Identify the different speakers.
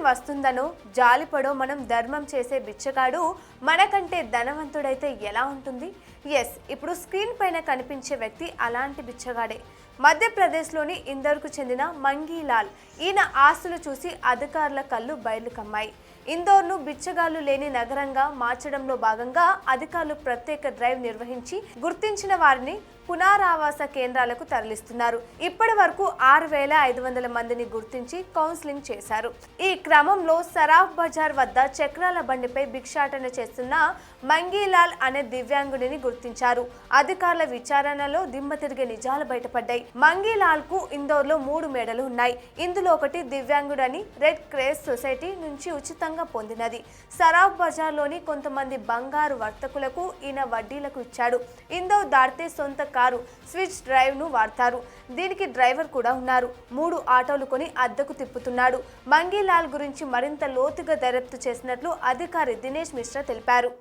Speaker 1: వస్తుందనో జాలిపడో మనం ధర్మం చేసే బిచ్చగాడు మనకంటే ధనవంతుడైతే ఎలా ఉంటుంది? ఇప్పుడు స్క్రీన్ పైన కనిపించే వ్యక్తి అలాంటి బిచ్చగాడే. మధ్యప్రదేశ్లోని ఇందోర్కు చెందిన మంగీలాల్. ఈయన ఆస్తులు చూసి అధికారుల కళ్ళు బయలు కమ్మాయి. ఇందోర్ను బిచ్చగాళ్లు లేని నగరంగా మార్చడంలో భాగంగా అధికారులు ప్రత్యేక డ్రైవ్ నిర్వహించి గుర్తించిన వారిని పునరావాస కేంద్రాలకు తరలిస్తున్నారు. ఇప్పటి వరకు 6,500 మందిని గుర్తించి కౌన్సిలింగ్ చేశారు. ఈ క్రమంలో సరాఫ్ బజార్ వద్ద చక్రాల బండిపై భిక్షాటన చేస్తున్న మంగీలాల్ అనే దివ్యాంగుడిని గుర్తించారు. అధికారుల విచారణలో దిమ్మ తిరిగే నిజాలు బయటపడ్డాయి. మంగీలాల్ కు ఇందోర్లో 3 మేడలు ఉన్నాయి. ఇందులో ఒకటి దివ్యాంగుడని రెడ్ క్రాస్ సొసైటీ నుంచి ఉచితంగా పొందినది. సరాఫ్ బజార్లోని కొంతమంది బంగారు వర్తకులకు ఈయన వడ్డీలకు ఇచ్చాడు. ఇందోర్ దాటితే సొంత కారు స్విచ్ డ్రైవ్ ను వాడతారు. దీనికి డ్రైవర్ కూడా ఉన్నారు. 3 ఆటోలు కొని అద్దెకు తిప్పుతున్నాడు. మంగీలాల్ గురించి మరింత లోతుగా దర్యాప్తు చేసినట్లు అధికారి దినేష్ మిశ్రా తెలిపారు.